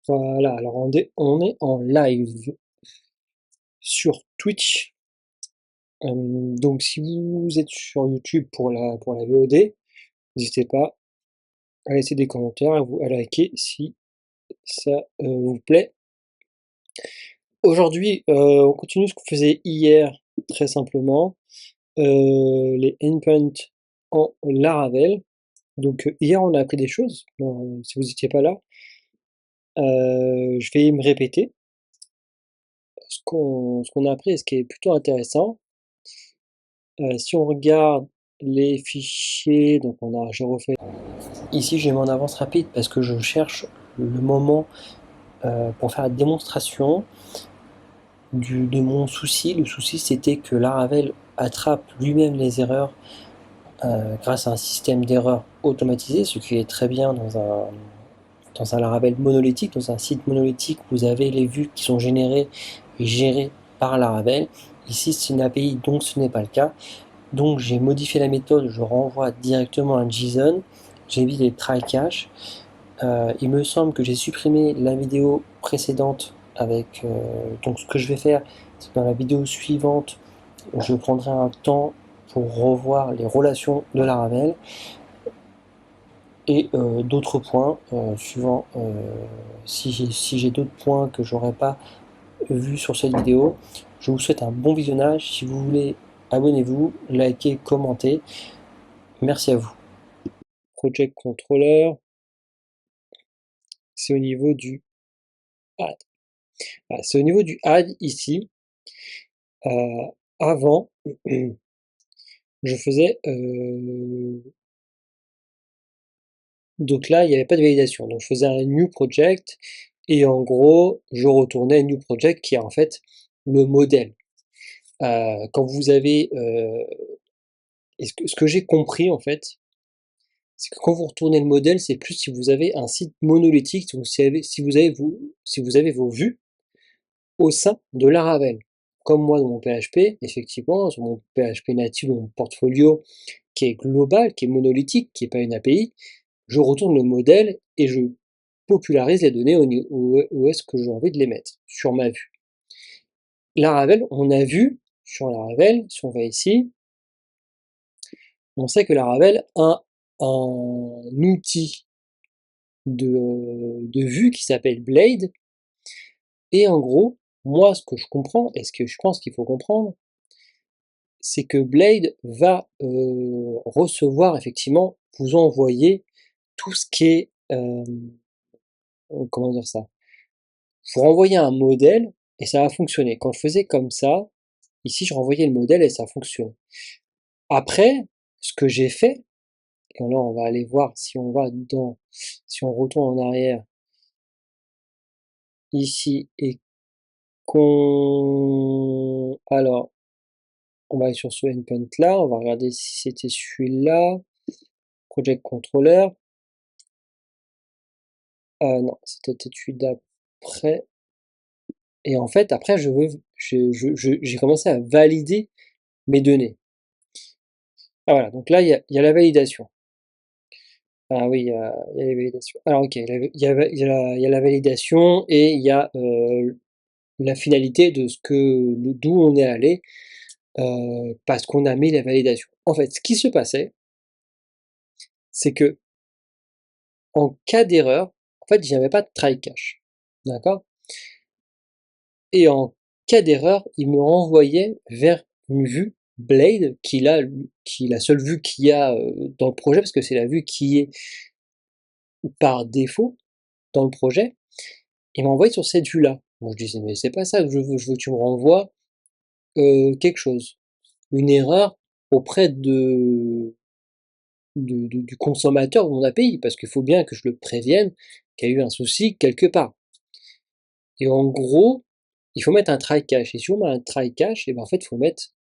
Voilà, alors on est en live sur Twitch. Donc si vous êtes sur YouTube pour la VOD, n'hésitez pas à laisser des commentaires, à liker si ça vous plaît. Aujourd'hui, on continue ce qu'on faisait hier, très simplement, les endpoints en Laravel. Donc hier on a appris des choses, si vous n'étiez pas là. Je vais me répéter ce qu'on a appris et ce qui est plutôt intéressant. Si on regarde les fichiers, donc je refais. Ici, j'ai mon avance rapide parce que je cherche le moment pour faire la démonstration de mon souci. Le souci, c'était que Laravel attrape lui-même les erreurs grâce à un système d'erreurs automatisé, ce qui est très bien dans un Laravel monolithique, dans un site monolithique, vous avez les vues qui sont générées et gérées par Laravel. Ici, c'est une API, donc ce n'est pas le cas. Donc j'ai modifié la méthode, je renvoie directement un JSON, j'évite les try cache. Il me semble que j'ai supprimé la vidéo précédente avec. Donc ce que je vais faire, c'est que dans la vidéo suivante, je prendrai un temps pour revoir les relations de Laravel et d'autres points, suivant si j'ai d'autres points que j'aurais pas vus sur cette vidéo. Je vous souhaite un bon visionnage. Si vous voulez, abonnez-vous, likez, commentez. Merci à vous. Project Controller, c'est au niveau du add. Voilà, c'est au niveau du add ici. Avant, je faisais. Donc là, il n'y avait pas de validation. Donc je faisais un new project et en gros, je retournais un new project qui est en fait le modèle. Quand vous avez. Et ce que j'ai compris en fait, c'est que quand vous retournez le modèle, c'est plus si vous avez un site monolithique, donc si vous avez vos vues au sein de Laravel. Comme moi dans mon PHP, effectivement, sur mon PHP natif, mon portfolio qui est global, qui est monolithique, qui n'est pas une API, je retourne le modèle et je popularise les données où est-ce que j'ai envie de les mettre, sur ma vue. Laravel, on a vu sur Laravel, si on va ici, on sait que Laravel a un outil de vue qui s'appelle Blade, et en gros, moi ce que je comprends, et ce que je pense qu'il faut comprendre, c'est que Blade va recevoir effectivement, vous envoyer tout ce qui est, comment dire ça? Vous renvoyez un modèle et ça va fonctionner. Quand je faisais comme ça, ici je renvoyais le modèle et ça fonctionne. Après, ce que j'ai fait, et là on va aller voir si on retourne en arrière ici et alors, on va aller sur ce endpoint là, on va regarder si c'était celui-là, Project Controller. Non, c'était peut-être celui d'après. Et en fait, après, j'ai commencé à valider mes données. Ah voilà, donc là, il y a la validation. Ah oui, il y a les validations. Alors ok, il y a la validation et il y a la finalité d'où on est allé parce qu'on a mis la validation. En fait, ce qui se passait, c'est que en cas d'erreur, en fait, j'avais pas de try catch. D'accord? Et en cas d'erreur, il me renvoyait vers une vue Blade, qui est la seule vue qu'il y a dans le projet, parce que c'est la vue qui est par défaut dans le projet. Il m'a envoyé sur cette vue-là. Moi, je disais, mais c'est pas ça que je veux que tu me renvoies quelque chose. Une erreur auprès du consommateur de mon API, parce qu'il faut bien que je le prévienne qu'il y a eu un souci quelque part. Et en gros, il faut mettre un try catch. Et si on met un try catch, et ben en fait, il faut mettre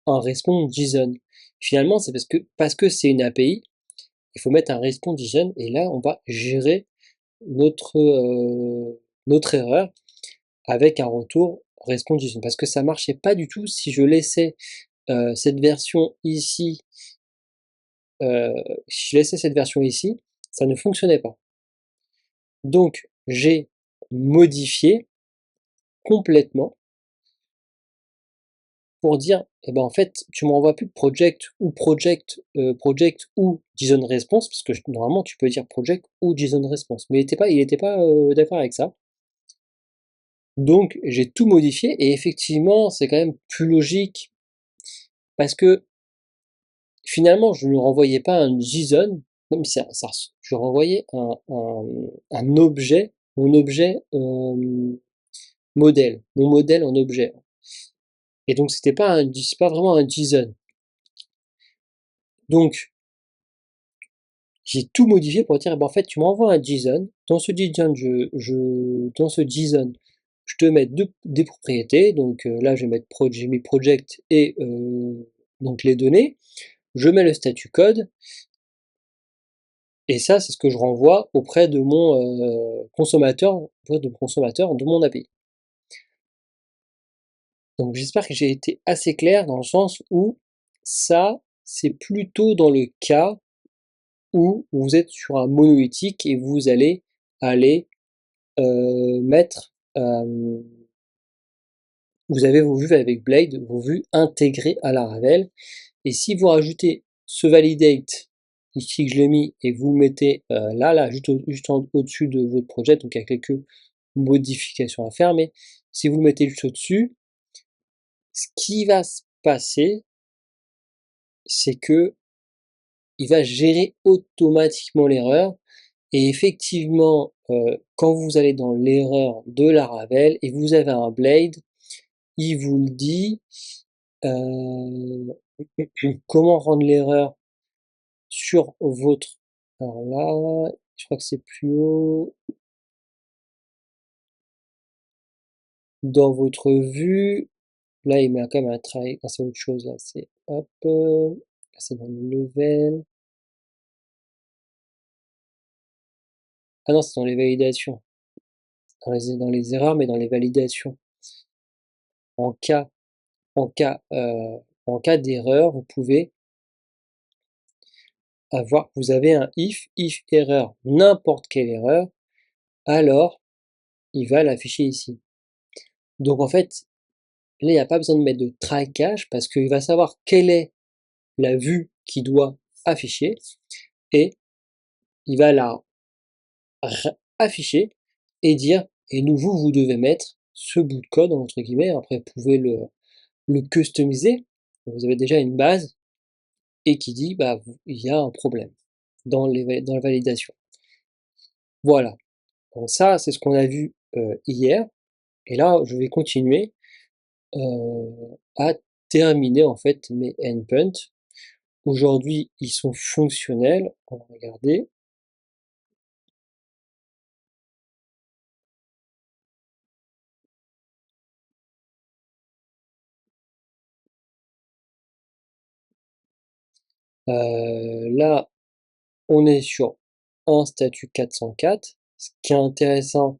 un response JSON. Finalement, c'est parce que c'est une API, il faut mettre un response JSON et là, on va gérer notre erreur avec un retour response JSON. Parce que ça marchait pas du tout si je laissais cette version ici, euh, si je laissais cette version ici, ça ne fonctionnait pas. Donc, j'ai modifier complètement pour dire, eh ben en fait, tu m'envoies plus project ou JSON response, parce que normalement tu peux dire project ou JSON response, mais il était pas d'accord avec ça. Donc j'ai tout modifié et effectivement c'est quand même plus logique parce que finalement je ne renvoyais pas un JSON, même si je renvoyais un objet, mon objet modèle, mon modèle en objet. Et donc c'est pas vraiment un JSON. Donc j'ai tout modifié pour dire, ben, en fait, tu m'envoies un JSON. Dans ce JSON, je te mets des propriétés. Donc là, j'ai mis project et donc les données. Je mets le statut code. Et ça, c'est ce que je renvoie auprès de mon consommateur de mon API. Donc j'espère que j'ai été assez clair dans le sens où ça, c'est plutôt dans le cas où vous êtes sur un monolithique et vous allez aller mettre, vous avez vos vues avec Blade, vos vues intégrées à la Laravel. Et si vous rajoutez ce validate, ici que je l'ai mis, et vous le mettez là, juste au-dessus de votre projet, donc il y a quelques modifications à faire, mais si vous le mettez juste au-dessus, ce qui va se passer, c'est que il va gérer automatiquement l'erreur. Et effectivement, quand vous allez dans l'erreur de Laravel et vous avez un Blade, il vous le dit. Comment rendre l'erreur sur votre... Alors là, je crois que c'est plus haut. Dans votre vue, là il met quand même un travail, c'est autre chose là, c'est hop, c'est dans le level. Ah non, c'est dans les validations. Dans les erreurs, mais dans les validations. En cas, en cas, en cas d'erreur, vous pouvez vous avez un if erreur, n'importe quelle erreur, alors il va l'afficher ici. Donc en fait, là, il n'y a pas besoin de mettre de try cache parce qu'il va savoir quelle est la vue qu'il doit afficher et il va la afficher et dire, et vous devez mettre ce bout de code, entre guillemets, après vous pouvez le customiser, vous avez déjà une base et qui dit, bah, il y a un problème dans la validation. Voilà, donc ça, c'est ce qu'on a vu hier, et là, je vais continuer à terminer en fait mes endpoints. Aujourd'hui, ils sont fonctionnels. On va regarder. Là, on est sur un statut 404. Ce qui est intéressant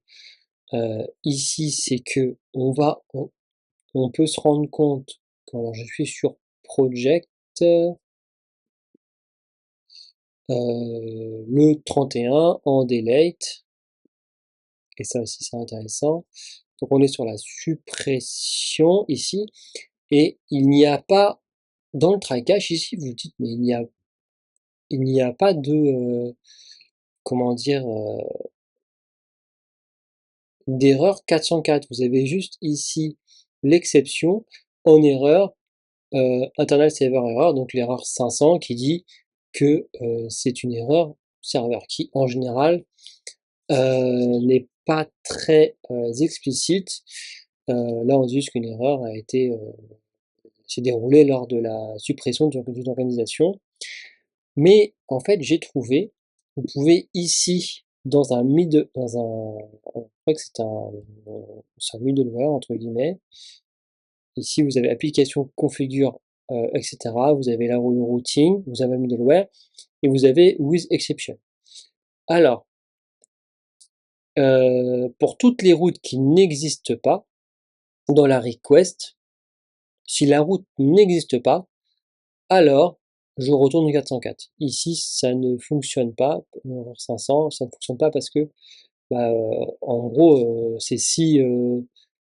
ici, c'est que on peut se rendre compte quand je suis sur Project le 31 en delete. Et ça aussi, c'est intéressant. Donc on est sur la suppression ici. Et il n'y a pas, dans le try cache ici, vous dites, mais il n'y a pas de, comment dire, d'erreur 404. Vous avez juste ici l'exception en erreur, internal server error, donc l'erreur 500 qui dit que c'est une erreur serveur qui, en général, n'est pas très explicite. Là, on dit juste qu'une erreur s'est déroulée lors de la suppression d'une organisation. Mais en fait, j'ai trouvé, vous pouvez ici, dans un je crois que c'est un middleware entre guillemets. Ici, vous avez application configure, etc. Vous avez la routing, vous avez un middleware et vous avez with exception. Alors, pour toutes les routes qui n'existent pas dans la request, si la route n'existe pas, alors je retourne au 404. Ici, ça ne fonctionne pas, 500, ça ne fonctionne pas parce que en gros, c'est si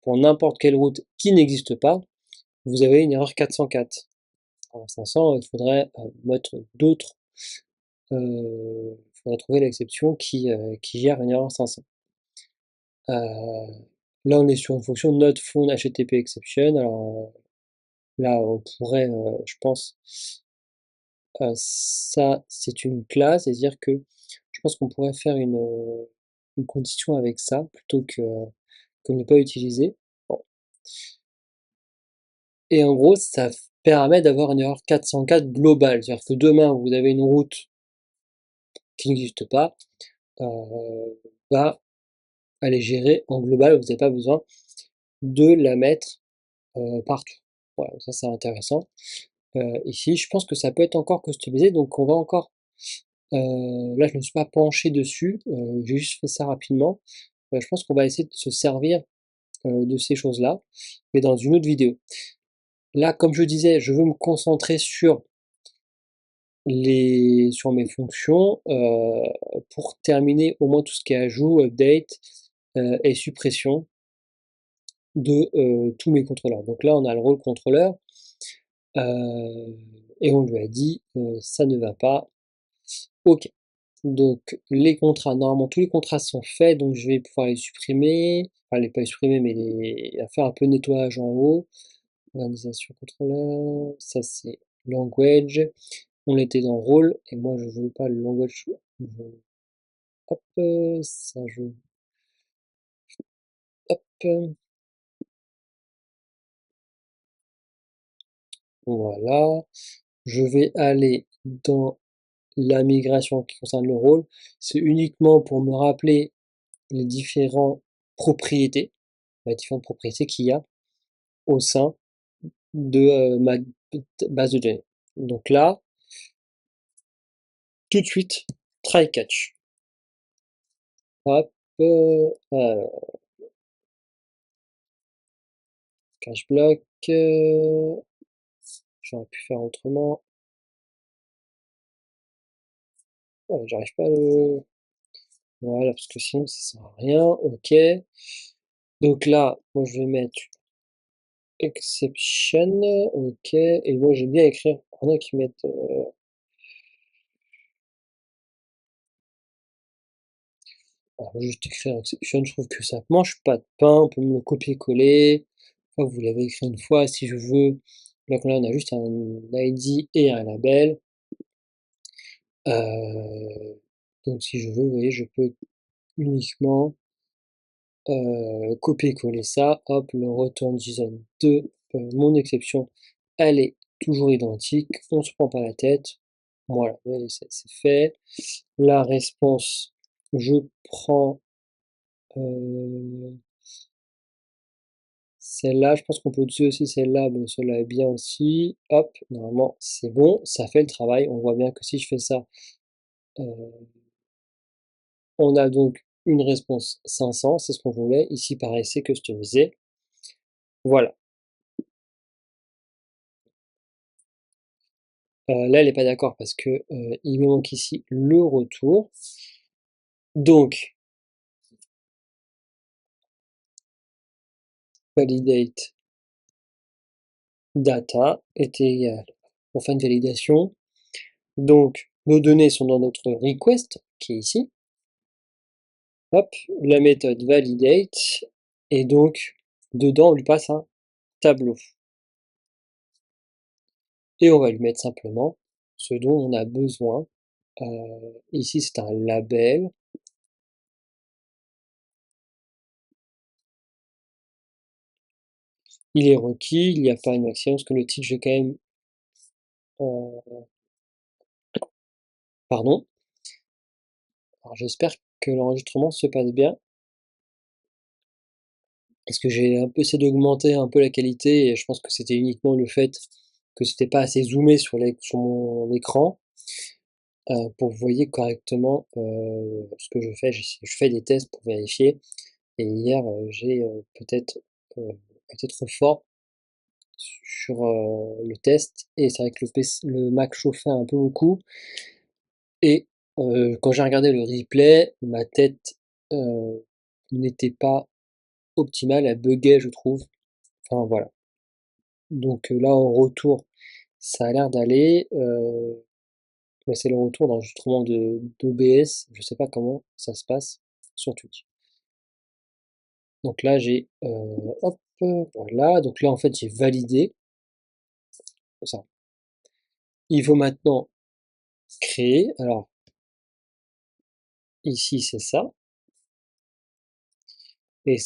pour n'importe quelle route qui n'existe pas, vous avez une erreur 404. En 500, il faudrait mettre d'autres, il faudrait trouver l'exception qui gère une erreur 500. Là, on est sur une fonction not found HTTP exception. Alors là, on pourrait, je pense, ça, c'est une classe, c'est-à-dire que je pense qu'on pourrait faire une condition avec ça plutôt que ne pas utiliser. Bon. Et en gros, ça permet d'avoir une erreur 404 globale. C'est-à-dire que demain, vous avez une route qui n'existe pas, va aller gérer en global. Vous n'avez pas besoin de la mettre partout. Voilà, ça c'est intéressant. Ici, je pense que ça peut être encore customisé, donc on va encore. Là, je ne me suis pas penché dessus, j'ai juste fait ça rapidement. Je pense qu'on va essayer de se servir de ces choses-là, mais dans une autre vidéo. Là, comme je disais, je veux me concentrer sur mes fonctions pour terminer au moins tout ce qui est ajout, update et suppression de tous mes contrôleurs. Donc là, on a le rôle contrôleur et on lui a dit ça ne va pas. Ok. Donc les contrats, normalement tous les contrats sont faits, donc je vais pouvoir les supprimer, enfin pas les supprimer, mais faire un peu de nettoyage en haut. Organisation contrôleur, ça c'est language. On était dans rôle, et moi je veux pas le language. Hop, ça je. Hop. Voilà. Je vais aller dans la migration qui concerne le rôle. C'est uniquement pour me rappeler les différentes propriétés, qu'il y a au sein de ma base de données. Donc là, tout de suite, try catch. Hop, alors, cache bloc. J'aurais pu faire autrement. Ouais, j'arrive pas à le. Voilà, parce que sinon ça sert à rien. Ok. Donc là, moi je vais mettre exception. Ok. Et moi j'aime bien écrire. Il y en a qui mettent. Alors, juste écrire exception, je trouve que ça mange pas de pain. On peut me le copier-coller. Vous l'avez écrit une fois, si je veux. Donc là, on a juste un ID et un label. Donc si je veux, vous voyez, je peux uniquement copier-coller ça. Hop, le return JSON de mon exception, elle est toujours identique. On se prend pas la tête. Voilà, c'est fait. La réponse, je prends celle-là, je pense qu'on peut utiliser aussi celle-là, mais celle-là est bien aussi. Hop, normalement c'est bon, ça fait le travail. On voit bien que si je fais ça, on a donc une réponse 500, c'est ce qu'on voulait. Ici, pareil, c'est customisé. Voilà. Là, elle n'est pas d'accord parce que il me manque ici le retour. Donc, validate data est égal. On fait une validation. Donc, nos données sont dans notre request, qui est ici. Hop, la méthode validate, et donc, dedans, on lui passe un tableau. Et on va lui mettre simplement ce dont on a besoin. Ici, c'est un label. Il est requis, il n'y a pas une maximum, parce que le titre, j'ai quand même... pardon. Alors j'espère que l'enregistrement se passe bien. Parce que j'ai un peu essayé d'augmenter un peu la qualité, et je pense que c'était uniquement le fait que c'était pas assez zoomé sur mon écran. Pour que vous voyez correctement ce que je fais. Je fais des tests pour vérifier. Et hier, j'ai peut-être été trop fort sur le test. Et c'est vrai que le Mac chauffait un peu beaucoup. Et quand j'ai regardé le replay, ma tête n'était pas optimale, elle buguait, je trouve. Enfin voilà. Donc là, en retour, ça a l'air d'aller. Mais c'est le retour d'enregistrement de d'OBS. Je sais pas comment ça se passe sur Twitch. Donc là, j'ai hop, voilà. Donc là, en fait, j'ai validé ça. Il faut maintenant créer. Alors ici, c'est ça. Et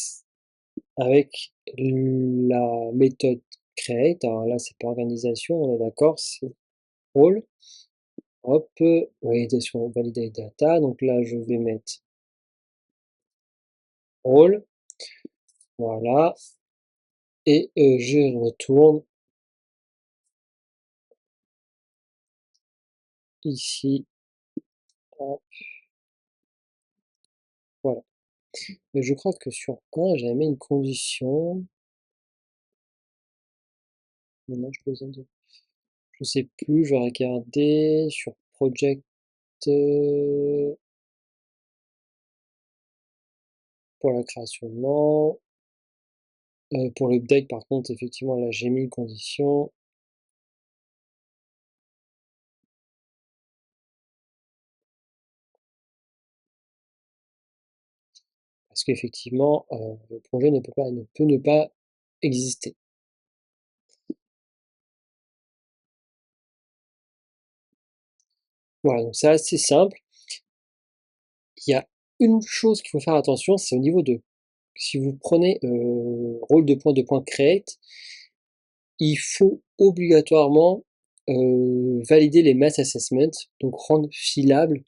avec la méthode create. Alors là, c'est pas organisation, on est d'accord, c'est rôle. Hop, validation, validate data. Donc là, je vais mettre rôle. Voilà. Et je retourne ici. Hop, voilà. Mais je crois que sur 1, j'avais mis une condition. Maintenant, je besoin de. Je sais plus, je vais regarder sur project. Pour la création, non. Pour l'update, par contre, effectivement, là, j'ai mis une condition. Parce qu'effectivement, le projet ne peut ne pas exister. Voilà, donc c'est assez simple. Il y a une chose qu'il faut faire attention, c'est au niveau de, si vous prenez rôle de point create, il faut obligatoirement valider les mass assessments, donc rendre filables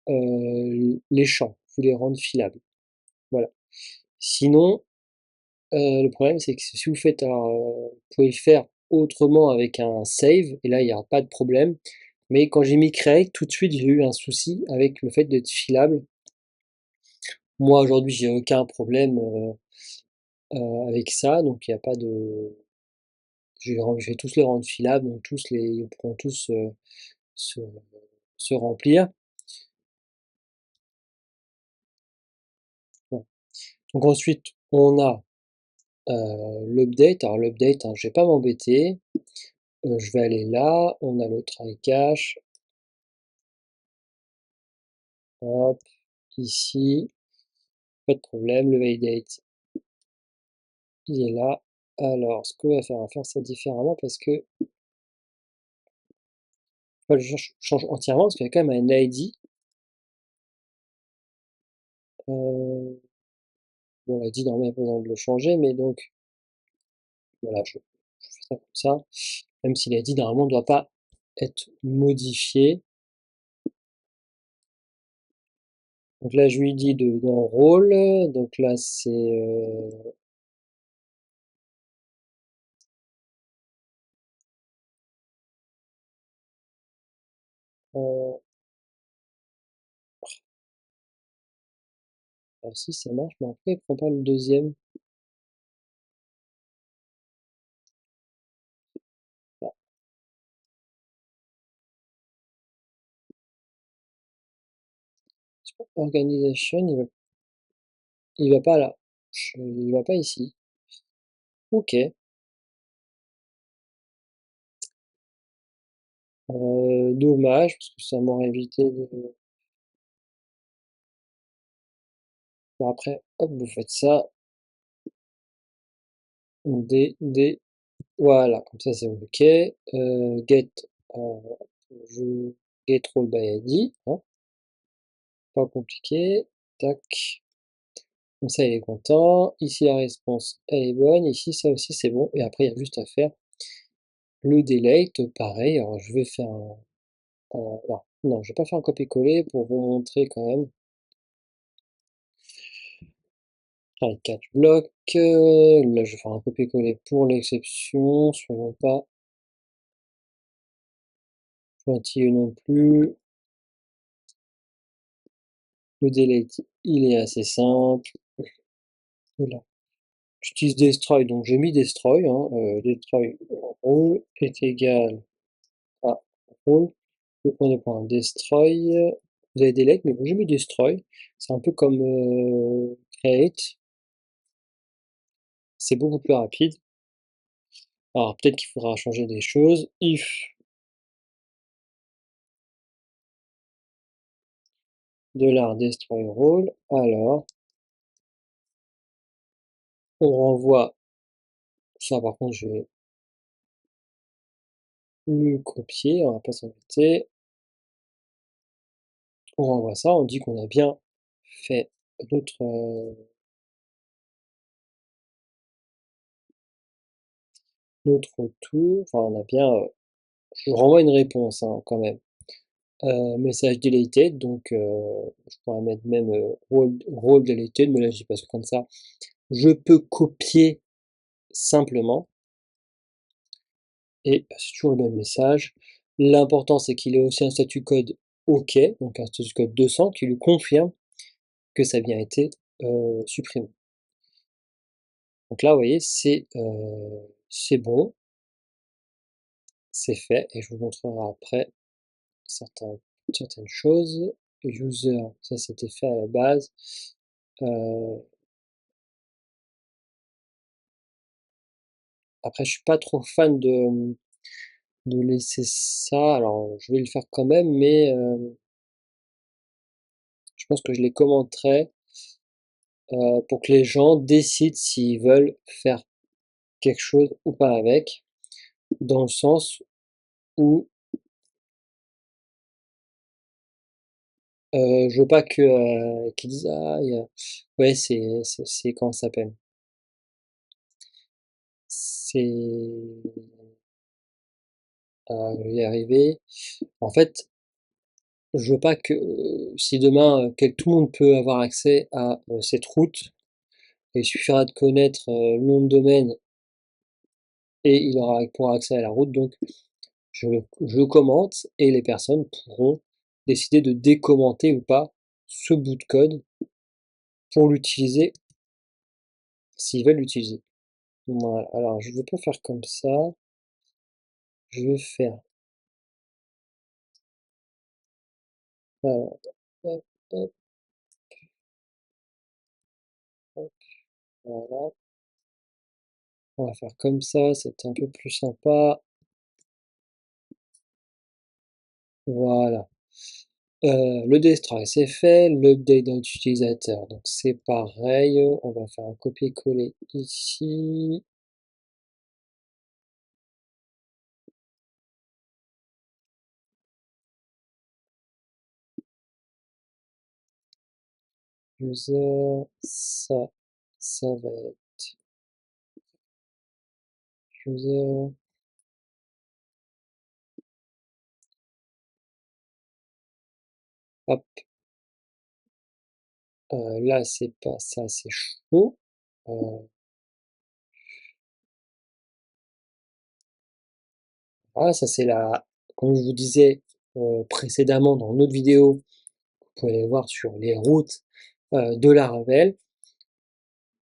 les champs, vous les rendre filables. Voilà. Sinon, le problème c'est que si vous faites vous pouvez le faire autrement avec un save, et là il n'y aura pas de problème. Mais quand j'ai mis create, tout de suite j'ai eu un souci avec le fait d'être filable. Moi aujourd'hui j'ai aucun problème avec ça, donc il n'y a pas de. Je vais tous les rendre filables, donc ils pourront tous se, se remplir. Bon. Donc ensuite on a l'update. Alors l'update, hein, je vais pas m'embêter. Je vais aller là, on a le try cache. Hop, ici, pas de problème, le validate, il est là. Alors, ce qu'on va faire ça différemment parce que je change entièrement parce qu'il y a quand même un ID. Bon, l'ID normalement, il n'y a pas besoin de le changer, mais donc voilà, je fais ça comme ça. Même si l'ID normalement ne doit pas être modifié. Donc là, je lui dis dans rôle. Donc là, c'est ah, si ça marche, mais après, il prend pas le deuxième. Là, organisation, il va pas là. Il va pas ici. Ok. Dommage, parce que ça m'aurait évité de. Bon, après, hop, vous faites ça. Voilà, comme ça c'est ok. Get, euh, get role by ID, hein, pas compliqué. Tac. Comme ça il est content. Ici la réponse elle est bonne. Ici ça aussi c'est bon. Et après il y a juste à faire le delete. Pareil. Alors je vais faire un. Non, je vais pas faire un copier-coller pour vous montrer quand même. Allez, catch block. Là, je vais faire un copier-coller pour l'exception. Soyons pas pointilleux non plus. Le delete, il est assez simple. Voilà. J'utilise destroy, donc j'ai mis destroy. Hein. Destroy role est égal à role. Le point de point destroy. vous avez delete, mais bon, j'ai mis destroy. C'est un peu comme create. C'est beaucoup plus rapide. Alors peut-être qu'il faudra changer des choses. If $destroy role, alors on renvoie ça. Par contre, je vais le copier, on va pas s'embêter. On renvoie ça, on dit qu'on a bien fait notre tour. Enfin, on a bien. Je renvoie une réponse hein, quand même. Message deleted, donc je pourrais mettre même role deleted, mais là j'ai pas ça comme ça. Je peux copier simplement et c'est toujours le même message. L'important c'est qu'il ait aussi un statut code OK, donc un statut code 200 qui lui confirme que ça a bien été supprimé. Donc là, vous voyez, c'est bon, c'est fait, et je vous montrerai après certaines choses. User, ça c'était fait à la base. Après, je suis pas trop fan de laisser ça. Alors, je vais le faire quand même, mais je pense que je les commenterai pour que les gens décident s'ils veulent faire quelque chose ou pas avec, dans le sens où je veux pas que qu'ils disent ah ouais c'est comment ça s'appelle? C'est je vais y arriver. En fait, je veux pas que si demain tout le monde peut avoir accès à cette route, et il suffira de connaître le nom de domaine et pourra accès à la route. Donc je commente et les personnes pourront décider de décommenter ou pas ce bout de code pour l'utiliser s'ils veulent l'utiliser. Voilà. Alors je ne vais pas faire comme ça. Je vais faire hop, hop, hop, hop, voilà. On va faire comme ça, c'est un peu plus sympa. Voilà. Le destroy c'est fait, l'update d'un utilisateur, donc c'est pareil, on va faire un copier-coller ici. User, ça va être user, hop, là c'est pas ça, c'est chaud. Voilà, ça c'est comme je vous disais précédemment dans une autre vidéo, vous pouvez aller voir sur les routes de Laravel,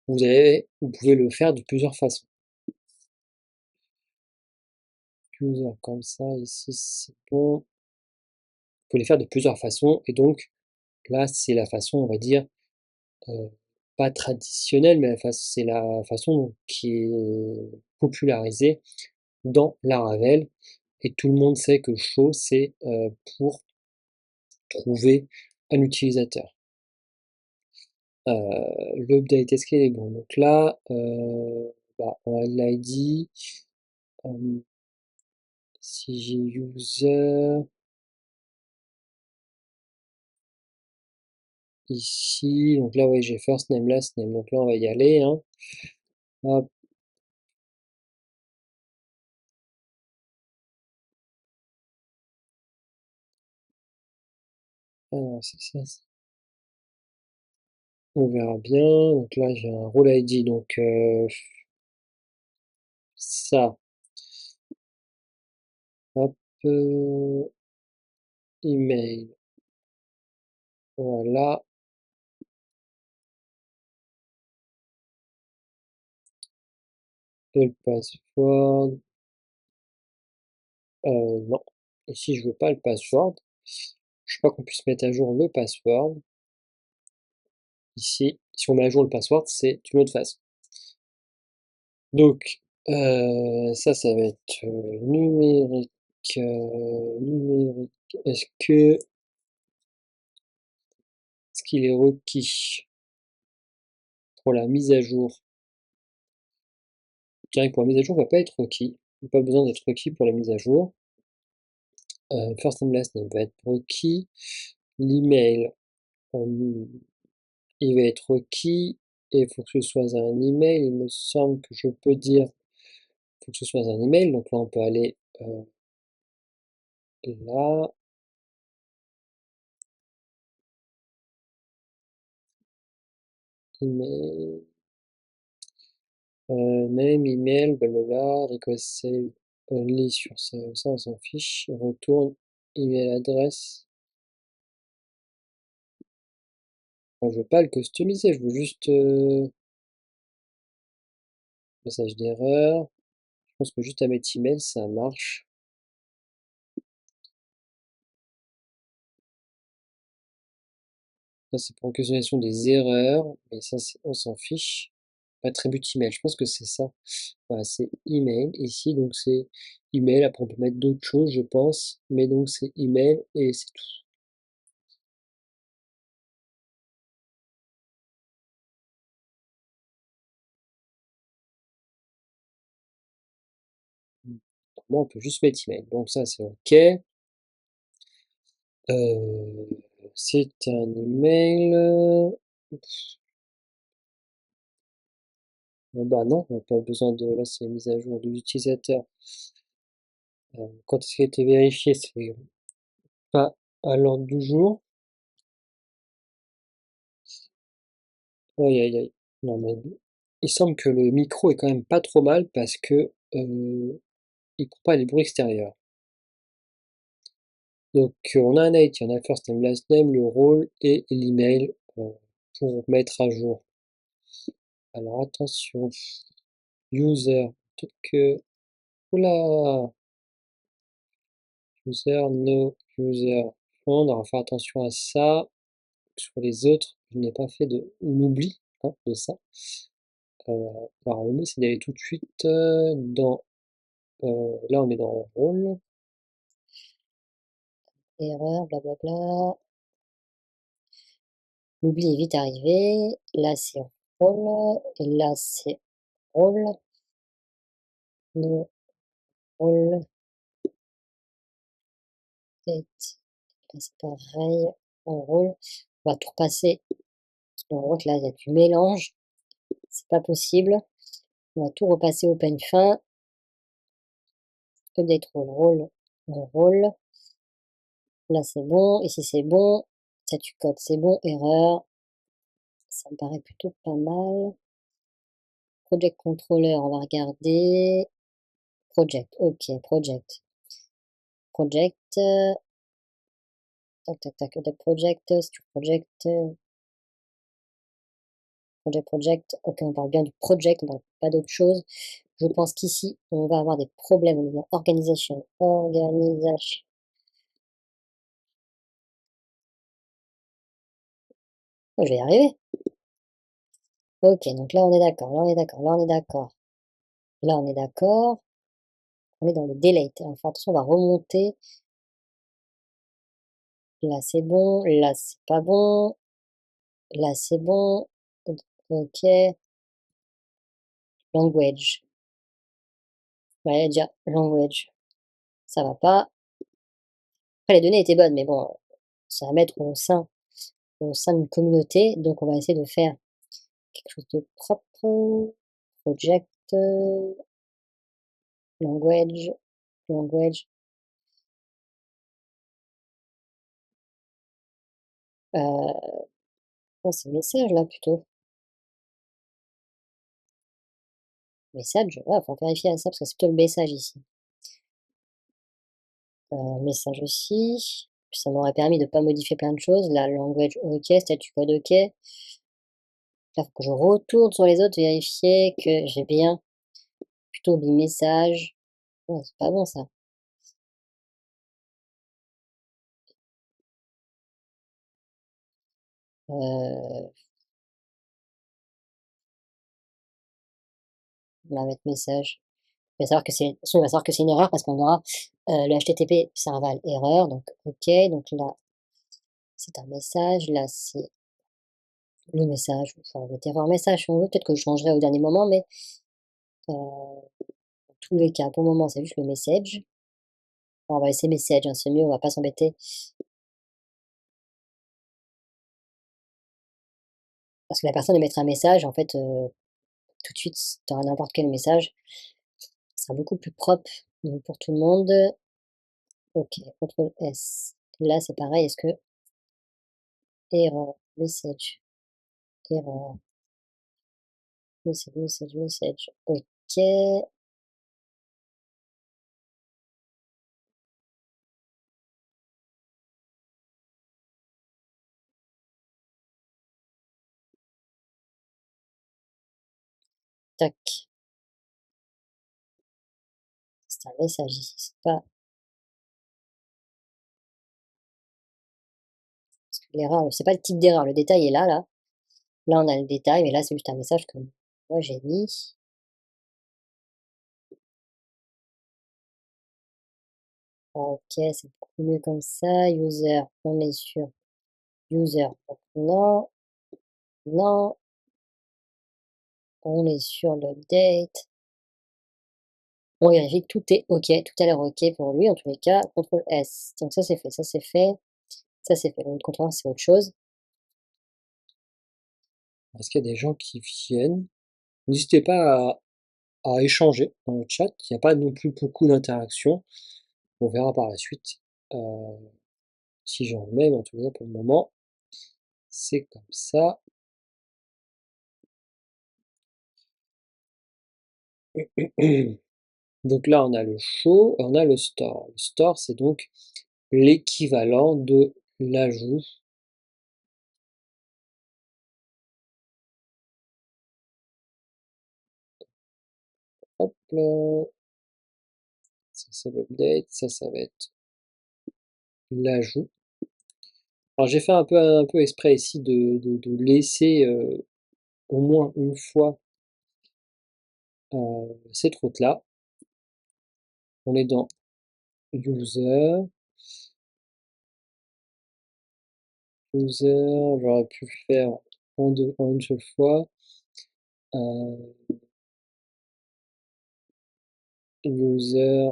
vous pouvez le faire de plusieurs façons. User comme ça, ici c'est bon. Vous pouvez les faire de plusieurs façons, et donc là c'est la façon, on va dire, pas traditionnelle, mais c'est la façon qui est popularisée dans Laravel, et tout le monde sait que show c'est pour trouver un utilisateur. L'update, est-ce qu'il est bon? Donc là, on a l'ID. Si j'ai user ici, donc là, ouais, j'ai first name, last name. Donc là, on va y aller. Hein. Hop. Alors, c'est ça. On verra bien. Donc là, j'ai un role ID. Donc ça. Hop. Email. Voilà. Et le password. Non. Ici, je veux pas le password. je veux pas qu'on puisse mettre à jour le password. Ici, si on met à jour le password, c'est une autre phase. Donc, ça va être numérique. Numérique. Est-ce qu'il est requis pour la mise à jour? Je dirais que pour la mise à jour, il ne va pas être requis. Il n'y a pas besoin d'être requis pour la mise à jour. First and last name va être requis. L'email, il va être requis. Et il faut que ce soit un email. Il me semble que je peux dire il faut que ce soit un email. Donc là, on peut aller là. Email. Name, email, blablabla, request save only sur ça, on s'en fiche. Retourne, email adresse. Enfin, je veux pas le customiser, je veux juste message d'erreur. Je pense que juste à mettre email, ça marche. Ça, c'est pour customisation des erreurs, mais ça, on s'en fiche. Attribut email, je pense que c'est ça. Voilà, c'est email ici, donc c'est email. Après, on peut mettre d'autres choses, je pense, mais donc c'est email et c'est tout. Moi, on peut juste mettre email. Donc ça, c'est OK. C'est un email. Bah non, on n'a pas besoin de. Là, c'est mise à jour de l'utilisateur. Quand est-ce qu'il a été vérifié, c'est pas à l'ordre du jour. Aïe aïe aïe. Non, mais il semble que le micro est quand même pas trop mal parce que il coupe pas les bruits extérieurs. Donc on a un IT, on a first name, last name, le rôle et l'email pour mettre à jour. Alors attention, user, peut-être que. Oula! User, no user. On va faire attention à ça. Sur les autres, je n'ai pas fait de l'oubli de ça. Alors le mieux c'est d'aller tout de suite dans. Là on est dans rôle. Erreur, blablabla. L'oubli est vite arrivé. Là c'est rôle. Et là c'est rôle. No rôle. Là c'est pareil. En rôle. On va tout repasser. On voit que là il y a du mélange. C'est pas possible. On va tout repasser open fin. Update rôle, rôle. Là c'est bon. Ici c'est bon. Statut code c'est bon. Erreur. Ça me paraît plutôt pas mal. Project controller, on va regarder. Project, ok, project. Project. Tac, tac, tac, project, project. Project. Ok, on parle bien du project, on parle pas d'autre chose. Je pense qu'ici, on va avoir des problèmes au niveau organisation. Organisation. Oh, je vais y arriver. Ok, donc là on est d'accord, là on est d'accord, là on est d'accord. Là on est d'accord. On est dans le delay. Enfin, attention, on va remonter. Là c'est bon, là c'est pas bon. Là c'est bon. Ok. Language. Ouais, déjà, language. Ça va pas. Après, les données étaient bonnes, mais bon, c'est à mettre au sein d'une communauté. Donc, on va essayer de faire quelque chose de propre. Project. Language. Language. Oh, c'est message là plutôt. Message. Ouais, faut vérifier ça parce que c'est plutôt le message ici. Message aussi. Puis ça m'aurait permis de pas modifier plein de choses. La language, ok. Statut code, ok. Là, faut que je retourne sur les autres, vérifier que j'ai bien plutôt mis message. Ouais, c'est pas bon ça. On va mettre message. Il va savoir que c'est, il va savoir que c'est une erreur parce qu'on aura le HTTP serval erreur. Donc, OK. Donc là, c'est un message. Là, c'est le message. Enfin, mettre erreur message si on veut. Peut-être que je changerai au dernier moment, mais dans tous les cas, pour le moment, c'est juste le message. On va laisser message, hein, c'est mieux, on va pas s'embêter. Parce que la personne elle mettra un message, en fait, tout de suite, tu auras n'importe quel message. Ce sera beaucoup plus propre pour tout le monde. OK, CTRL S. Là, c'est pareil, est-ce que erreur, message, erreur, message. OK. Tac. C'est un message ici, c'est pas. Parce que l'erreur, c'est pas le type d'erreur, le détail est là, là. Là, on a le détail, mais là, c'est juste un message que moi j'ai mis. OK, c'est beaucoup mieux comme ça. User, on est sur user. Donc, non, non, on est sur l'update. On vérifie que tout est OK, tout a l'air OK pour lui, en tous les cas, CTRL S. Donc ça c'est fait, ça c'est fait, ça c'est fait. Donc le contrôleur c'est autre chose. Est-ce qu'il y a des gens qui viennent? N'hésitez pas à échanger dans le chat. Il n'y a pas non plus beaucoup d'interactions. On verra par la suite euh, si j'en mets, mais en tout cas pour le moment, c'est comme ça. Donc là, on a le show et on a le store. Le store, c'est donc l'équivalent de l'ajout. Hop là. Ça c'est l'update, ça va être l'ajout. Alors j'ai fait un peu exprès ici de laisser au moins une fois cette route-là. On est dans user, j'aurais pu le faire en une seule fois. Euh, User,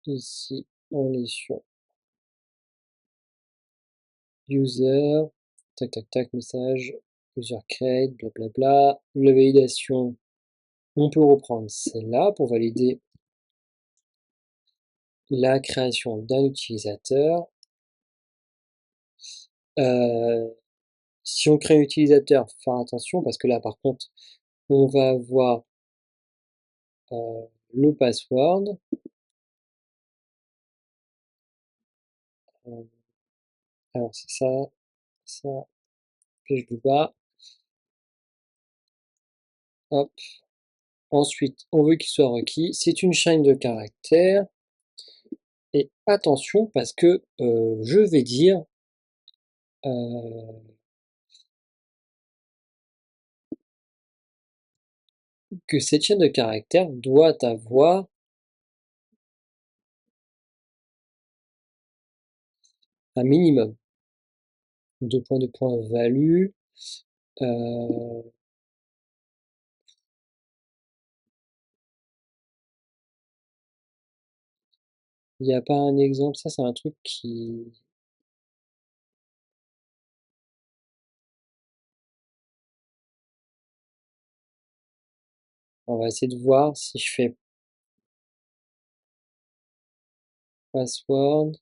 ici on est sur user, tac tac tac, message, user create, blablabla. La validation, on peut reprendre celle-là pour valider la création d'un utilisateur. Si on crée un utilisateur, faut faire attention parce que là par contre, on va avoir le password. Euh, alors c'est ça, flèche du bas. Hop. Ensuite, on veut qu'il soit requis. C'est une chaîne de caractères. Et attention parce que je vais dire que cette chaîne de caractères doit avoir un minimum. Deux points value. Il n'y a pas un exemple. Ça, c'est un truc qui... On va essayer de voir si je fais password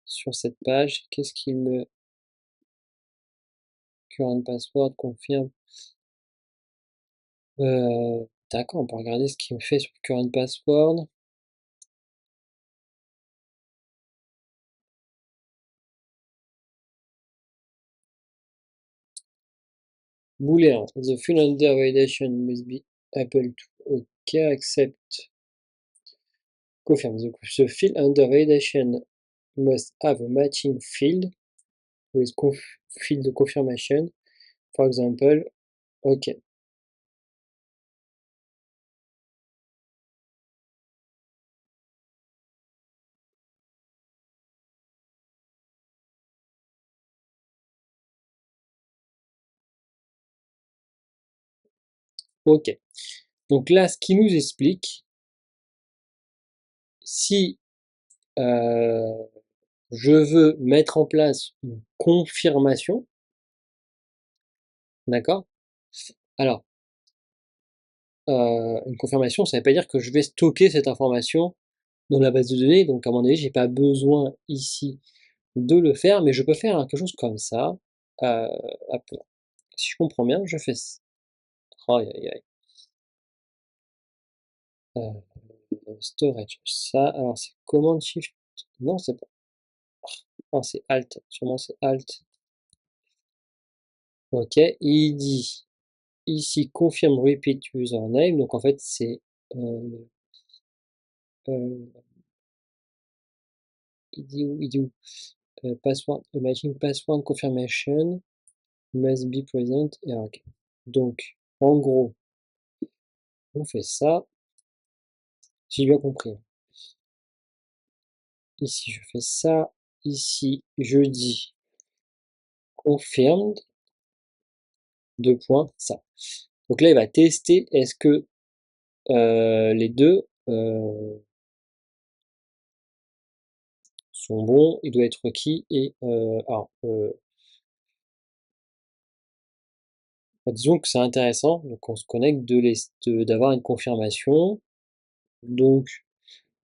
sur cette page. Qu'est-ce qu'il me... Current password confirme. D'accord, on peut regarder ce qu'il me fait sur current password. Boolean. The full under validation must be able to. OK, accept. Confirm. The field under validation must have a matching field with field confirmation. For example, OK. OK. Donc là, ce qui nous explique, si je veux mettre en place une confirmation, d'accord? Alors, une confirmation, ça ne veut pas dire que je vais stocker cette information dans la base de données, donc à mon avis, j'ai pas besoin ici de le faire, mais je peux faire quelque chose comme ça. Hop là. Si je comprends bien, je fais ça. Aïe, aïe, aïe. Storage, ça, alors c'est Command Shift, non, c'est pas, non, c'est Alt, sûrement c'est Alt. OK, il dit ici confirm repeat username, donc en fait c'est euh, il dit où password, matching password confirmation must be present, et OK. Donc en gros, on fait ça, j'ai bien compris. Ici je fais ça, ici je dis confirmed, deux points, ça. Donc là il va tester est-ce que les deux sont bons, il doit être requis, et disons que c'est intéressant, donc on se connecte d'avoir une confirmation. Donc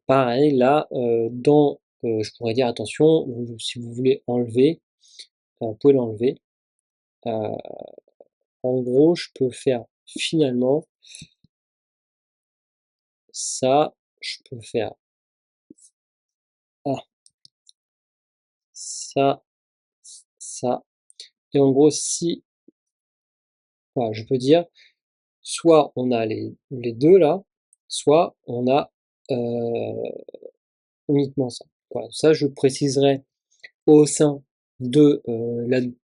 pareil là, je pourrais dire attention, si vous voulez enlever, vous pouvez l'enlever. En gros, je peux faire finalement ça, je peux faire ah, ça, ça, et en gros si, voilà, je peux dire soit on a les deux là, soit on a uniquement ça. Voilà, ça je préciserai au sein de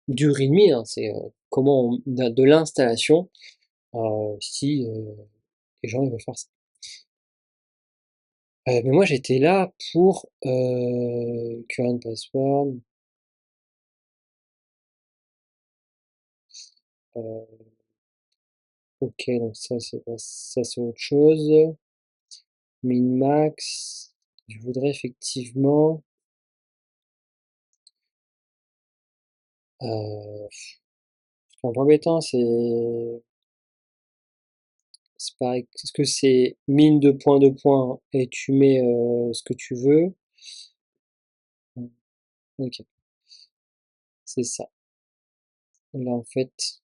du README, hein, c'est comment de l'installation, si les gens ils veulent faire ça. Mais moi j'étais là pour current password. Ok, donc ça c'est autre chose. Min-max, je voudrais effectivement ce qui est embêtant, c'est pareil. Est-ce que c'est min de points et tu mets ce que tu veux? Ok, c'est ça. Là en fait,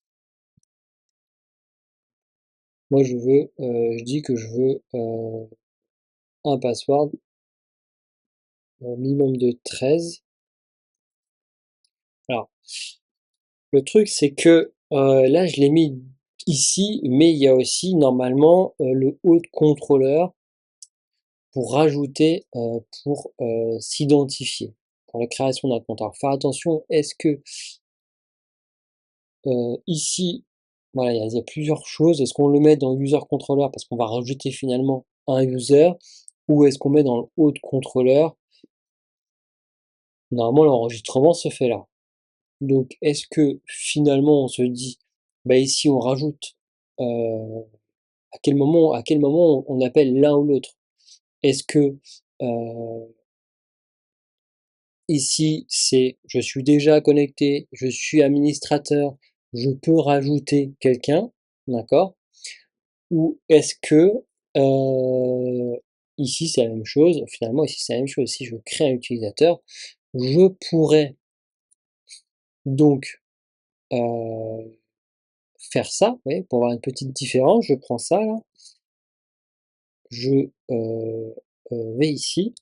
moi je dis que je veux un password minimum de 13. Alors, le truc c'est que là je l'ai mis ici, mais il y a aussi normalement le haut contrôleur pour rajouter, pour s'identifier, pour la création d'un compte. Alors faire attention, est-ce que ici, voilà, il y a plusieurs choses. Est-ce qu'on le met dans user controller parce qu'on va rajouter finalement un user, ou est-ce qu'on met dans le autre contrôleur? Normalement, l'enregistrement se fait là. Donc, est-ce que finalement on se dit, bah ici on rajoute, à quel moment on appelle l'un ou l'autre? Est-ce que ici c'est je suis déjà connecté, je suis administrateur, je peux rajouter quelqu'un, d'accord? Ou est-ce que ici c'est la même chose, finalement ici c'est la même chose, si je crée un utilisateur, je pourrais donc faire ça, vous voyez, pour avoir une petite différence, je prends ça là, je vais ici,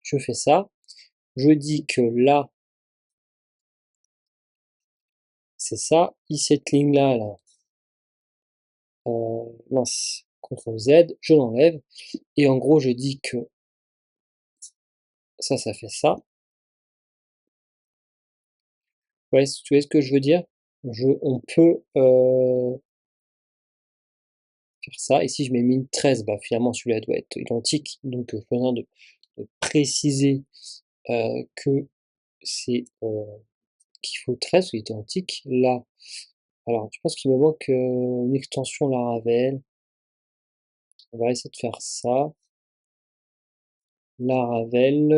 je fais ça, je dis que là c'est ça, cette ligne là, mince, CTRL Z, je l'enlève, et en gros je dis que ça fait ça, Ouais, tu vois ce que je veux dire? On peut faire ça. Et si je mets min 13, bah finalement celui-là doit être identique. Donc pas besoin de préciser que c'est qu'il faut 13, c'est identique. Là, alors je pense qu'il me manque une extension Laravel. On va essayer de faire ça. Laravel.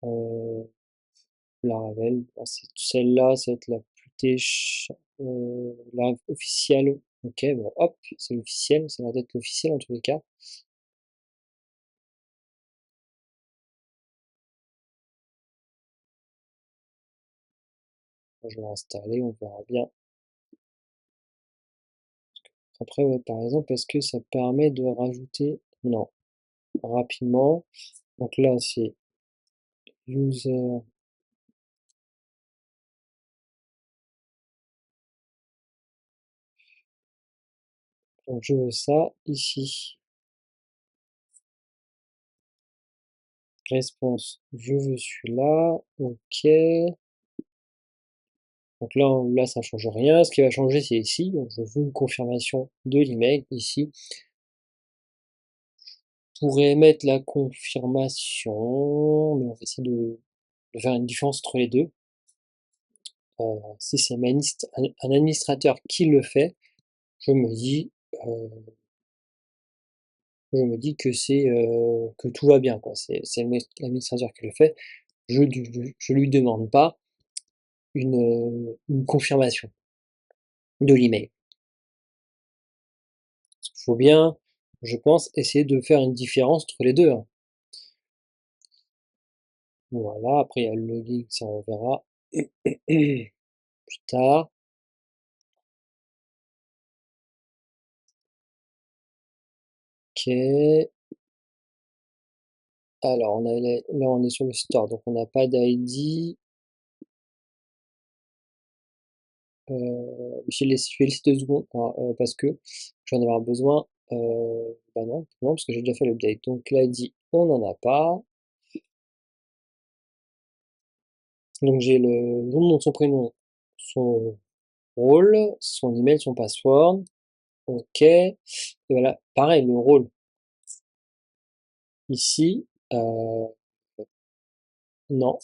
Euh, Laravel, ah, c'est celle-là, ça va être la plus la officielle. Ok, bon, hop, c'est l'officiel, ça va être l'officiel en tous les cas. Je vais l'installer, on verra bien. Après, ouais, par exemple, est-ce que ça permet de rajouter? Non, rapidement. Donc là, c'est user. Donc je veux ça ici. Response, je veux celui-là. Ok. Donc là, ça ne change rien. Ce qui va changer, c'est ici. Donc je veux une confirmation de l'email ici. Je pourrais mettre la confirmation, mais on va essayer de faire une différence entre les deux. Si c'est un administrateur qui le fait, je me dis, euh, que c'est que tout va bien, quoi. C'est l'administrateur qui le fait. Je lui demande pas une confirmation de l'email. Il faut bien, je pense, essayer de faire une différence entre les deux, hein. Voilà, après il y a le login, ça on verra plus tard. Ok. Alors, là, on est sur le store, donc on n'a pas d'ID. Je vais laisser 2 secondes parce que je vais en avoir besoin. Bah non, non, parce que j'ai déjà fait l'update. Donc l'ID, on n'en a pas. Donc j'ai le nom de son prénom, son rôle, son email, son password. Ok. Et voilà, pareil, le rôle ici. Non.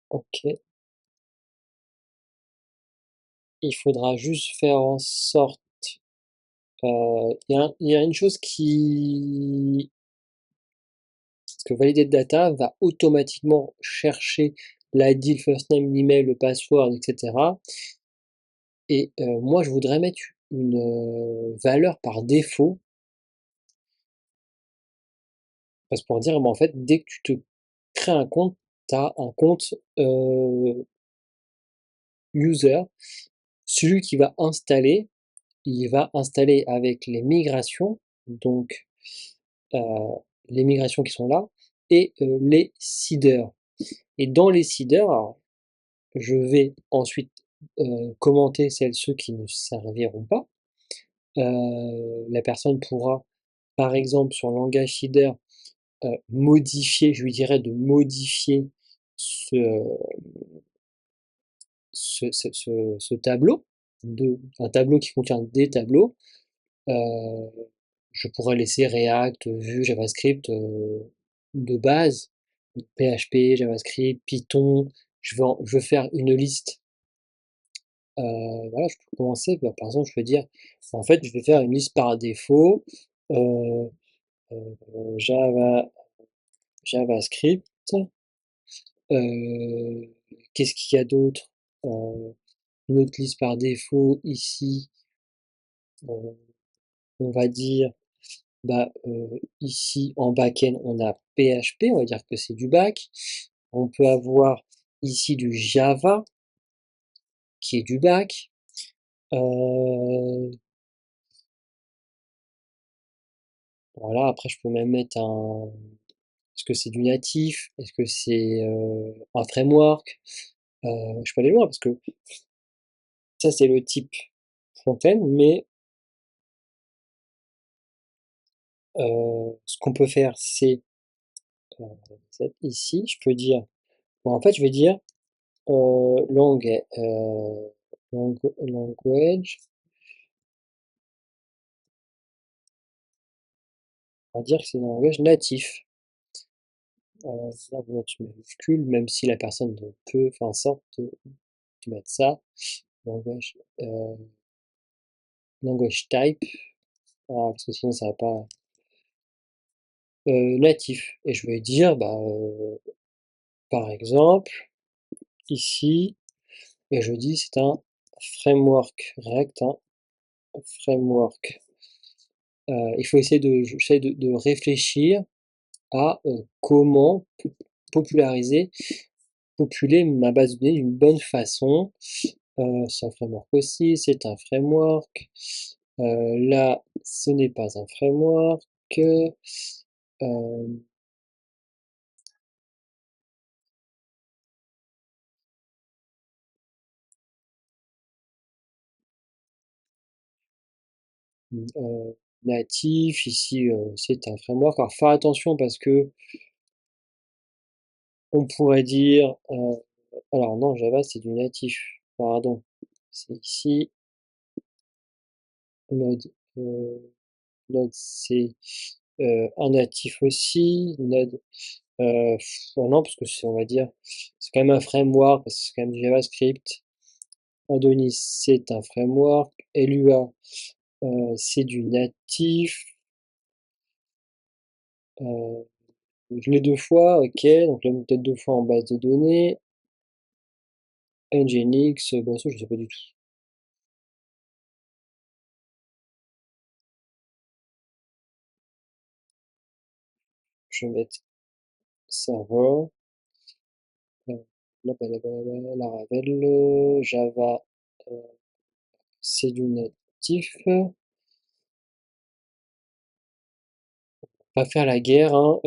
Ok. Il faudra juste faire en sorte. Il y a une chose qui parce que Validate Data va automatiquement chercher l'ID, le first name, l'email, le password, etc. Et moi, je voudrais mettre une valeur par défaut, parce que pour dire, bah, en fait, dès que tu te crées un compte, tu as un compte user. Celui qui va installer, il va installer avec les migrations, donc euh, les migrations qui sont là, et les seeders. Et dans les seeders, alors, je vais ensuite commenter ceux qui ne serviront pas. La personne pourra, par exemple, sur le langage header, modifier, je lui dirais de modifier ce, ce tableau, un tableau qui contient des tableaux. Euh, je pourrais laisser React, Vue, JavaScript de base, PHP, JavaScript, Python. Je veux faire une liste. Voilà, je peux commencer, bah, par exemple, je peux dire, en fait, je vais faire une liste par défaut, euh, Java, JavaScript, euh, qu'est-ce qu'il y a d'autre? Euh, une autre liste par défaut, ici, euh, on va dire, bah, ici, en back-end, on a PHP, on va dire que c'est du back. On peut avoir ici du Java, qui est du back. Euh, voilà, après, je peux même mettre un, est-ce que c'est du natif? Est-ce que c'est un framework? Je peux aller loin parce que ça c'est le type front-end, mais ce qu'on peut faire, c'est ici, je peux dire, bon, en fait, je vais dire language, on va dire que c'est un langage natif. Là, on va mettre une majuscule, même si la personne peut faire en sorte de mettre ça. Language, language type, parce que sinon ça va pas. Natif. Et je vais dire, bah, par exemple, ici, et je dis c'est un framework, React, un framework. Il faut essayer j'essaie de réfléchir à comment populariser, populer ma base de données d'une bonne façon. C'est un framework aussi, c'est un framework. Là, ce n'est pas un framework. Euh, natif, ici c'est un framework. Alors faire attention parce que on pourrait dire, alors non, Java c'est du natif, pardon. C'est ici, Node, Node c'est un natif aussi, Node, non parce que c'est, on va dire, c'est quand même un framework, parce que c'est quand même du JavaScript. Adonis c'est un framework, Lua c'est du natif. Euh, je l'ai deux fois, ok, donc là peut-être deux fois en base de données. Nginx, bon ça je sais pas du tout. Je vais mettre serveur, Laravel, Java, euh, c'est du natif. Pas faire la guerre, hein.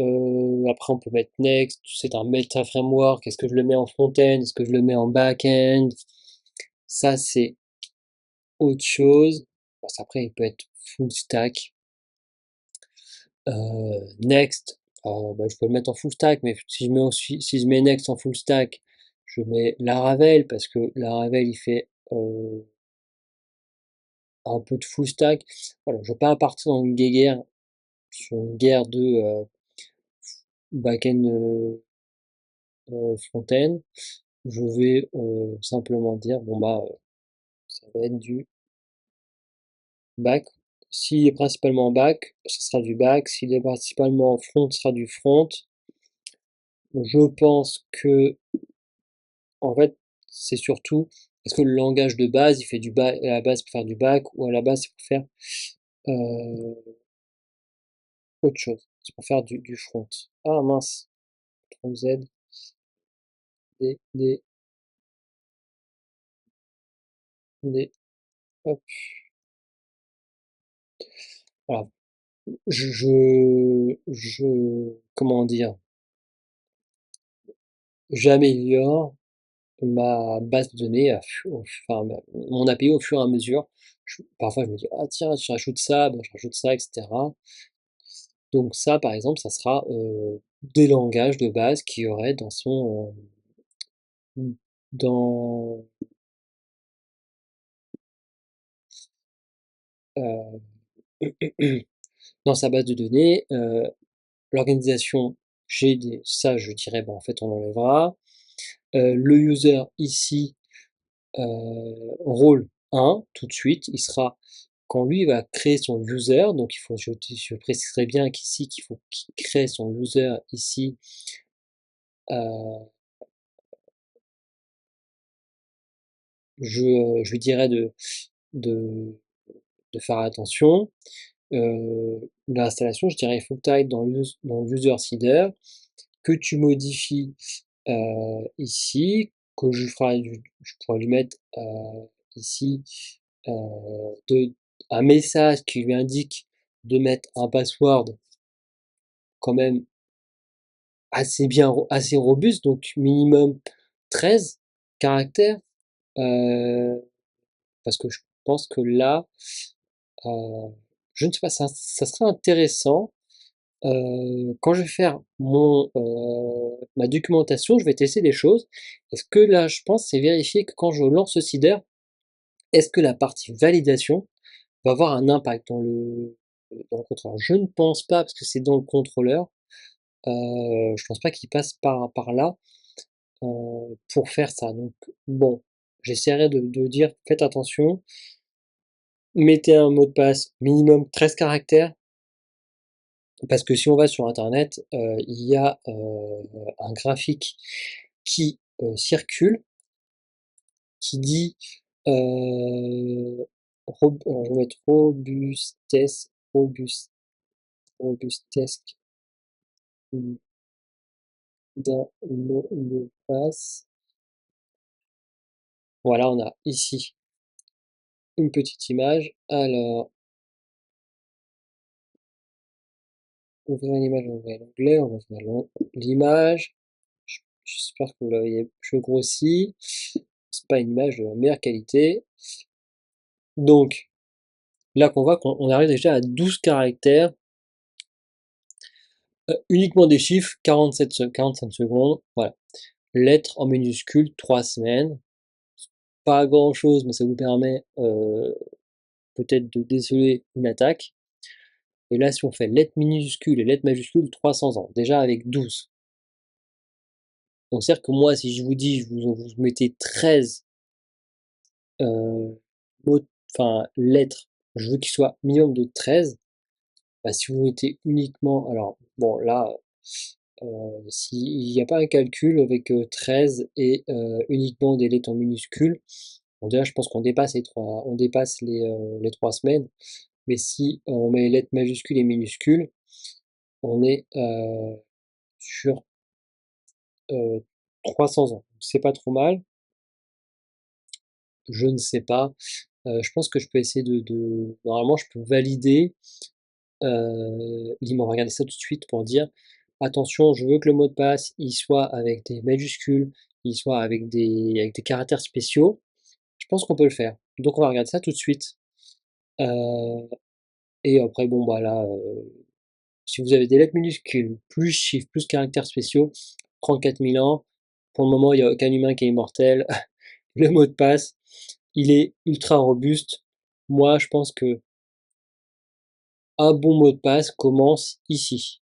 Après on peut mettre Next, c'est un meta framework, est-ce que je le mets en front-end, est-ce que je le mets en back-end? Ça c'est autre chose. Parce qu'après il peut être full stack. Next, bah, je peux le mettre en full stack, mais si je mets Next en full stack, je mets Laravel parce que Laravel il fait un peu de full stack. Voilà, je vais pas partir dans une guerre sur une guerre de back-end front-end. Je vais simplement dire bon bah ça va être du back. S'il est principalement back, ce sera du back. S'il est principalement front, ce sera du front. Je pense que en fait, c'est surtout, est-ce que le langage de base, il fait du back, à la base pour faire du back, ou à la base c'est pour faire euh, autre chose, c'est pour faire du front. Ah mince, CTRL Z, D, D, D, hop. Voilà. Comment dire, j'améliore ma base de données, enfin mon API au fur et à mesure. Parfois je me dis, ah tiens, je rajoute ça, ben, je rajoute ça, etc. Donc ça, par exemple, ça sera des langages de base qu'il y aurait dans son dans euh, dans sa base de données. L'organisation, ça, je dirais, bon, en fait, on l'enlèvera. Le user ici, rôle 1, tout de suite, il sera quand lui va créer son user. Donc il faut, je préciserai bien qu'ici qu'il faut qu'il crée son user ici. Je lui dirais de, de faire attention. L'installation, je dirais, il faut que tu ailles dans le user seeder, que tu modifies ici, que je pourrais lui mettre ici un message qui lui indique de mettre un password quand même assez robuste, donc minimum 13 caractères, euh, parce que je pense que là, je ne sais pas, ça serait intéressant quand je vais faire ma documentation, je vais tester des choses. Et ce que là, je pense, c'est vérifier que quand je lance ce seeder, est-ce que la partie validation va avoir un impact dans le contrôleur? Je ne pense pas, parce que c'est dans le contrôleur. Je pense pas qu'il passe par là pour faire ça. Donc bon, j'essaierai de dire faites attention, mettez un mot de passe minimum 13 caractères, parce que si on va sur internet, il y a un graphique qui circule, qui dit alors je vais mettre robustesse d'un mot de passe. Voilà, on a ici une petite image. Alors, ouvrir une image, ouvrir l'onglet, on va ouvrir l'image. J'espère que vous l'avez, je grossis. C'est pas une image de la meilleure qualité. Donc, là qu'on voit qu'on arrive déjà à 12 caractères, uniquement des chiffres, 45 secondes. Voilà. Lettres en minuscules, 3 semaines. Pas grand chose, mais ça vous permet peut-être de déceler une attaque. Et là, si on fait lettres minuscules et lettres majuscules, 300 ans. Déjà avec 12. Donc c'est-à-dire que moi, si je vous dis, vous mettez 13 mots, enfin lettres, je veux qu'il soit minimum de 13. Bah, si vous mettez uniquement, alors bon là, s'il n'y a pas un calcul avec 13 et uniquement des lettres en minuscules, bon déjà je pense qu'on dépasse on dépasse les 3 semaines. Mais si on met les lettres majuscules et minuscules, on est sur 300 ans. C'est pas trop mal. Je ne sais pas. Je pense que je peux essayer normalement, je peux valider. On va regarder ça tout de suite pour dire attention, je veux que le mot de passe il soit avec des majuscules, il soit avec des caractères spéciaux. Je pense qu'on peut le faire. Donc on va regarder ça tout de suite. Euh, et après, bon, bah là, si vous avez des lettres minuscules, plus chiffres, plus caractères spéciaux, 34 000 ans. Pour le moment, il n'y a aucun humain qui est immortel. Le mot de passe, il est ultra robuste. Moi, je pense que un bon mot de passe commence ici.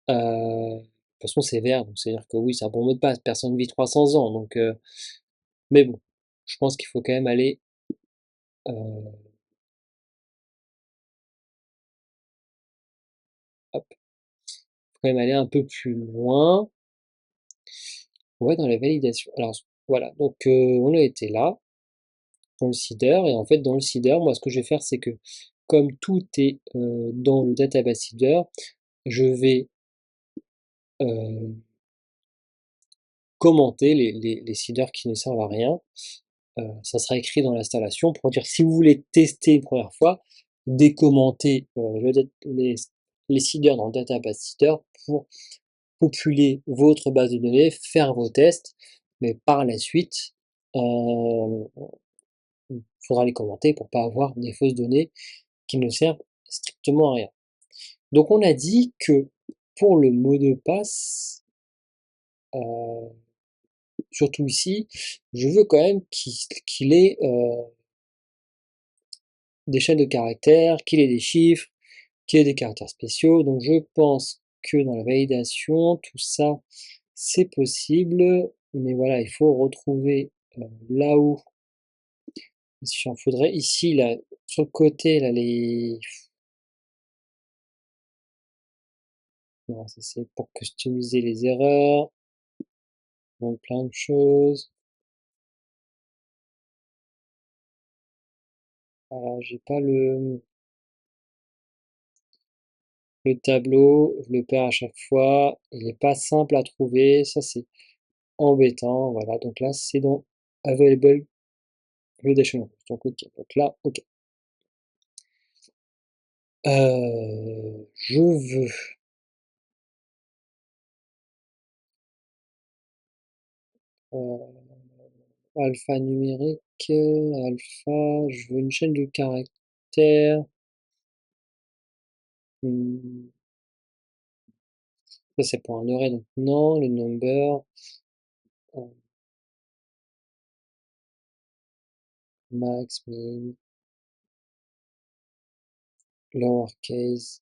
De toute façon, c'est vert, donc c'est-à-dire que oui, c'est un bon mot de passe. Personne vit 300 ans, donc. Mais bon, je pense qu'il faut quand même aller. Hop, faut quand même aller un peu plus loin. On va dans la validation. Alors voilà, donc on a été là dans le seeder, et en fait dans le seeder, moi ce que je vais faire, c'est que comme tout est dans le database seeder, je vais commenter les seeders qui ne servent à rien. Ça sera écrit dans l'installation pour dire si vous voulez tester une première fois, décommenter les seeders dans le database seeder pour populer votre base de données, faire vos tests, mais par la suite, il faudra les commenter pour pas avoir des fausses données qui ne servent strictement à rien. Donc on a dit que pour le mot de passe, surtout ici, je veux quand même qu'il ait des chaînes de caractères, qu'il ait des chiffres, qu'il ait des caractères spéciaux. Donc je pense que dans la validation, tout ça, c'est possible. Mais voilà, il faut retrouver là où, si j'en faudrait, ici, là, sur le côté, là, non, ça c'est pour customiser les erreurs, donc plein de choses. Voilà, j'ai pas le tableau, je le perds à chaque fois, il n'est pas simple à trouver, ça c'est embêtant, voilà, donc là c'est dans Available Validation. Donc ok, donc là, ok. Je veux alphanumérique, alpha, je veux une chaîne de caractères, Hmm, ça c'est pour un array, donc non, le number, euh, max, min, lowercase,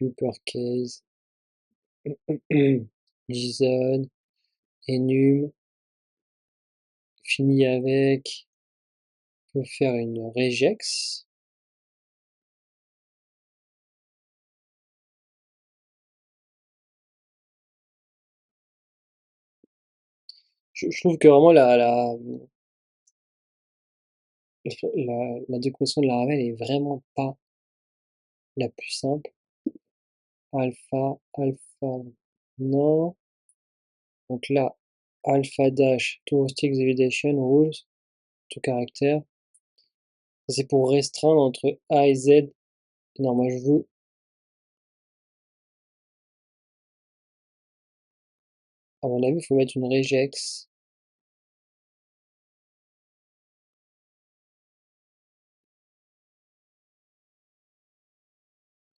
uppercase, JSON, enum, fini avec, on peut faire une regex. Je trouve que vraiment la décomposition de la Ravel est vraiment pas la plus simple. Alpha, alpha, non. Donc là, alpha dash touristic validation rules, tout caractère. C'est pour restreindre entre A et Z. Non, moi je veux, à mon avis, il faut mettre une regex.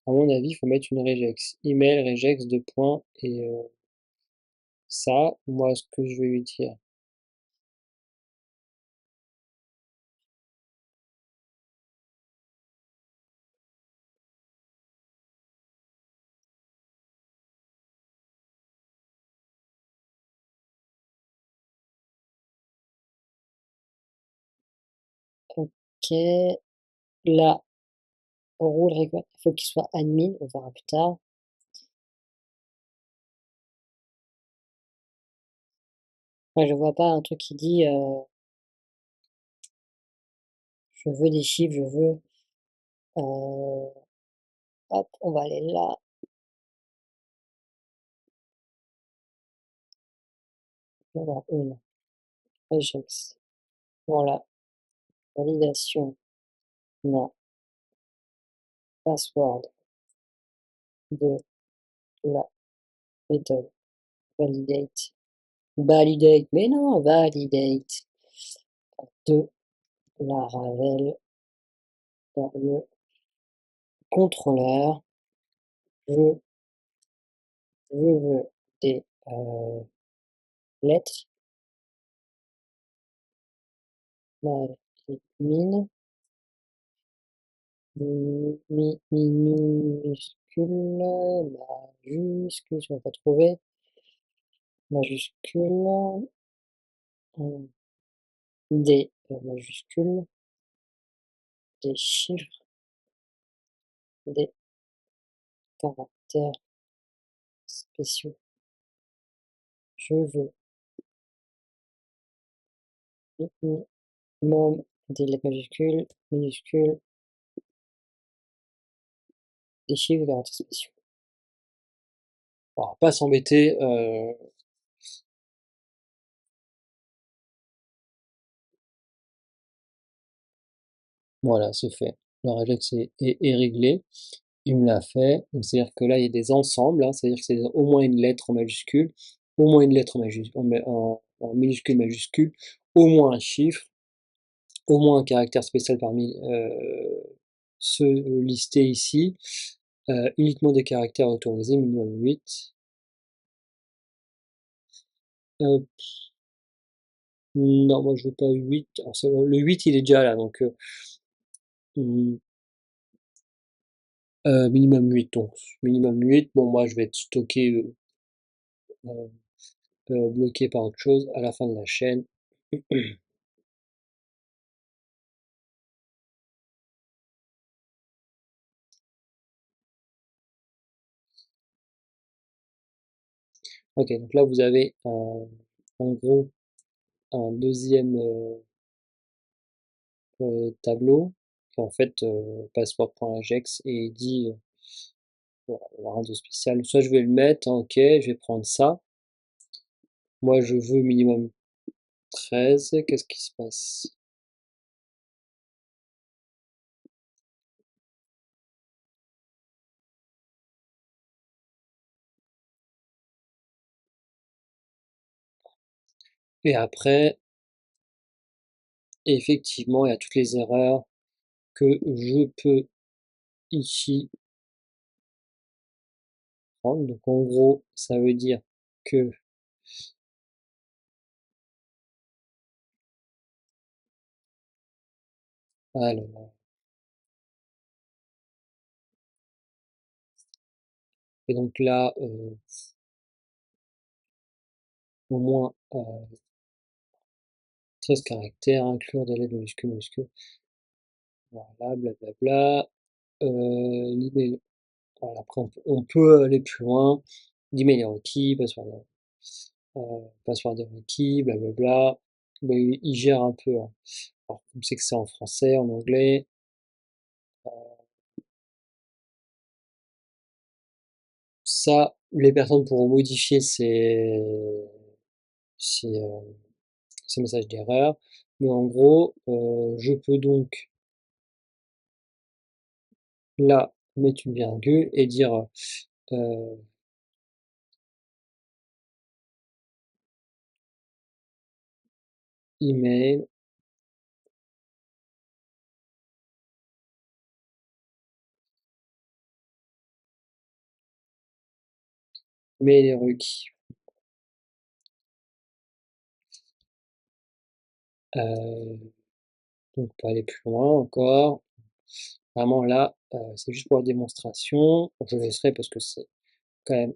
À mon avis, il faut mettre une regex. Email, regex, deux points, et ça, moi, ce que je vais lui dire. Ok, là, rule request, il faut qu'il soit admin, on verra plus tard. Moi, je vois pas un truc qui dit je veux des chiffres, je veux. Hop, on va aller là. Voilà, une. Regex. Voilà. Validation. Non. Password de la méthode. Validate. Validate. Mais non, validate. De la Ravel dans le contrôleur. Je, je veux des lettres. Mal, min, minuscule, majuscule, je ne vais pas trouver. Majuscule, des majuscules, des chiffres, des caractères spéciaux. Je veux minimum des lettres majuscules, minuscules, des chiffres, des caractères spéciaux. On va pas s'embêter. Voilà, c'est fait. Le regex est réglé. Il me l'a fait. C'est-à-dire que là, il y a des ensembles, hein, c'est-à-dire que c'est au moins une lettre en majuscule, au moins une lettre en minuscule majuscule, au moins un chiffre, au moins un caractère spécial parmi ceux listés ici, uniquement des caractères autorisés, minimum 8. Euh, non, moi je veux pas 8. Alors, le 8 il est déjà là, donc hmm, minimum 8. Donc minimum 8, bon moi je vais être stocké, euh, bloqué par autre chose à la fin de la chaîne. Ok, donc là vous avez en gros un deuxième tableau qui est en fait password.regex et il dit voilà, rien de spécial. Soit je vais le mettre, hein, ok, je vais prendre ça. Moi je veux minimum 13. Qu'est-ce qui se passe? Et après, effectivement, il y a toutes les erreurs que je peux ici comprendre. Donc en gros, ça veut dire que alors, et donc là, au moins 13 caractères, inclure des lettres minuscules, voilà, blablabla. L'email, voilà, après on peut aller plus loin. L'email est requis, password est requis, blablabla. Mais il gère un peu, hein. Alors, comme c'est que c'est en français, en anglais. Ça, les personnes pourront modifier ces, euh, ces messages d'erreur. Mais en gros, je peux donc là mettre une virgule et dire euh, email mail est requis. Euh, donc pour aller plus loin encore, vraiment là, c'est juste pour la démonstration. Je laisserai parce que c'est quand même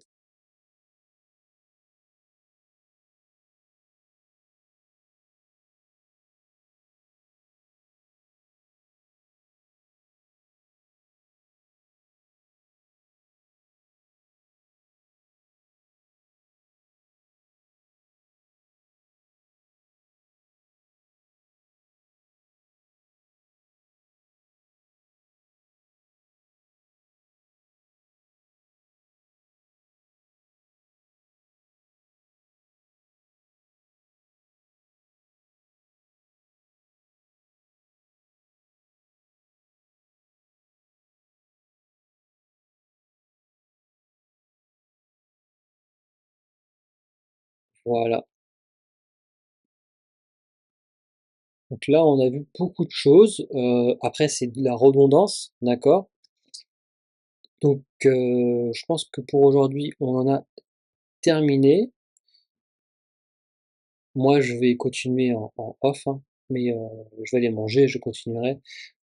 voilà. Donc là, on a vu beaucoup de choses. Après, c'est de la redondance, d'accord? Donc, je pense que pour aujourd'hui, on en a terminé. Moi, je vais continuer en off, hein, mais je vais aller manger, je continuerai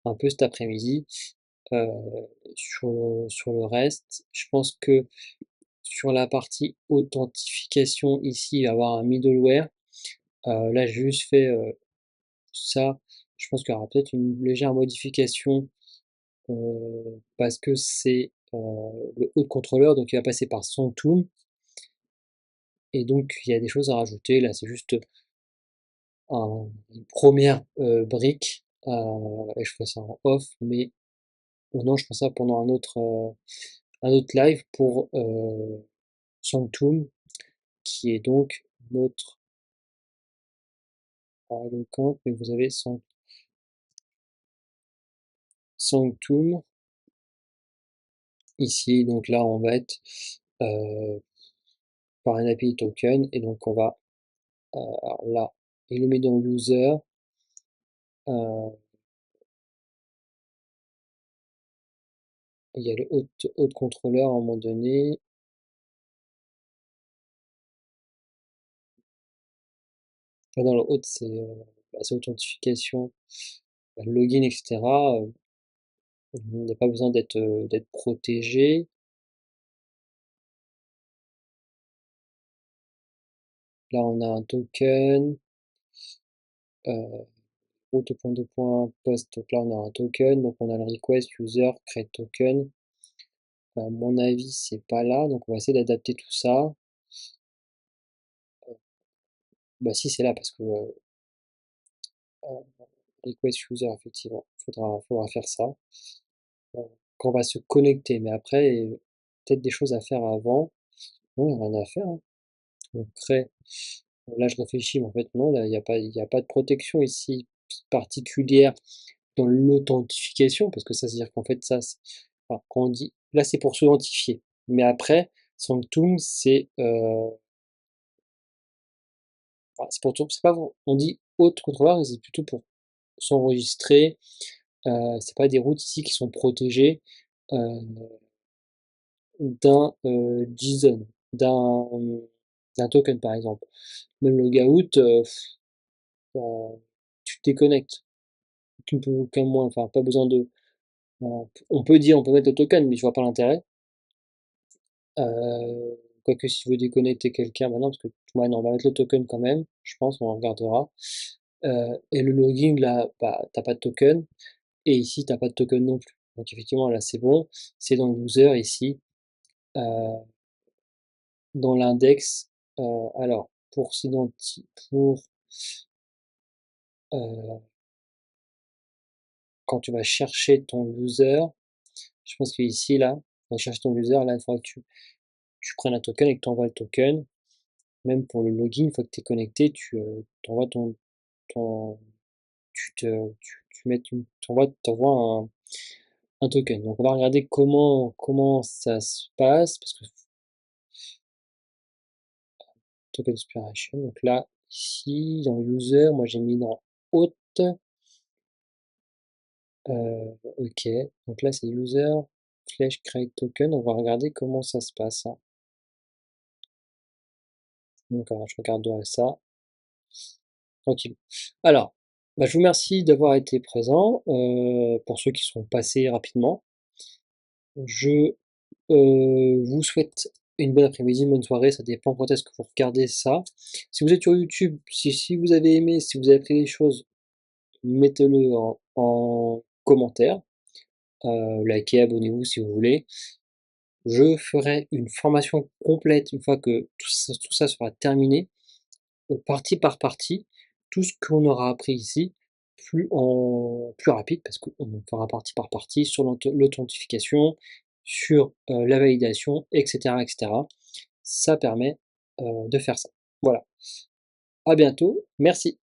un peu cet après-midi euh, sur le reste. Je pense que sur la partie authentification, ici, il va y avoir un middleware. Là, j'ai juste fait ça. Je pense qu'il y aura peut-être une légère modification parce que c'est le haut contrôleur, donc il va passer par Sanctum. Et donc, il y a des choses à rajouter. Là, c'est juste une première brique. Et je ferai ça en off. Mais non, je ferai ça pendant un autre live pour Sanctum, qui est donc notre compte. Mais vous avez Sanctum ici. Donc là, on va être euh, par un API token. Et donc, on va, alors là, il le met dans user. Euh, il y a le haut contrôleur à un moment donné. Là, dans le haut, c'est authentification, login, etc. Il n'y a pas besoin d'être protégé. Là, on a un token. Euh, post. Donc là, on a un token. Donc on a le request user create token. À mon avis, c'est pas là. Donc on va essayer d'adapter tout ça. Bah si, c'est là parce que request user, effectivement, faudra faire ça. Quand on va se connecter. Mais après, peut-être des choses à faire avant. Non, il n'y a rien à faire, hein. On crée. Là, je réfléchis, mais en fait, non, là, il y a pas de protection ici particulière dans l'authentification, parce que ça, c'est-à-dire qu'en fait, enfin, quand on dit, là, c'est pour s'identifier. Mais après, Sanctum, enfin, c'est pas, on dit autre contrôleur, mais c'est plutôt pour s'enregistrer. C'est pas des routes ici qui sont protégées. Euh, d'un JSON, d'un token par exemple. Même logout, tu te déconnectes. Tu ne peux aucun moins, enfin pas besoin de. On peut dire, on peut mettre le token, mais je vois pas l'intérêt. Quoique si je veux déconnecter quelqu'un maintenant, parce que ouais, non, on va mettre le token quand même, je pense, on regardera. Et le login là, bah, t'as pas de token, et ici t'as pas de token non plus. Donc effectivement là c'est bon, c'est dans le user ici, euh, dans l'index. Alors pour s'identifier, pour euh, quand tu vas chercher ton user, je pense que ici là, quand tu cherches ton user, là il faudra que tu prennes un token et que tu envoies le token. Même pour le login, une fois que tu es connecté, tu envoies ton t'envoies un token. Donc on va regarder comment ça se passe, parce que token expiration, donc là, ici, dans user, moi j'ai mis dans auth, ok, donc là c'est user, slash create token, on va regarder comment ça se passe, hein. Donc je regarderai ça, tranquille. Alors, bah, je vous remercie d'avoir été présent, pour ceux qui sont passés rapidement. Je vous souhaite une bonne après-midi, une bonne soirée, ça dépend quand est-ce que vous regardez ça. Si vous êtes sur YouTube, si vous avez aimé, si vous avez appris des choses, mettez-le en commentaire, likez, abonnez-vous si vous voulez. Je ferai une formation complète une fois que tout ça sera terminé, partie par partie, tout ce qu'on aura appris ici, plus rapide, parce qu'on fera partie par partie sur l'authentification, sur la validation, etc., etc. Ça permet de faire ça. Voilà. À bientôt. Merci.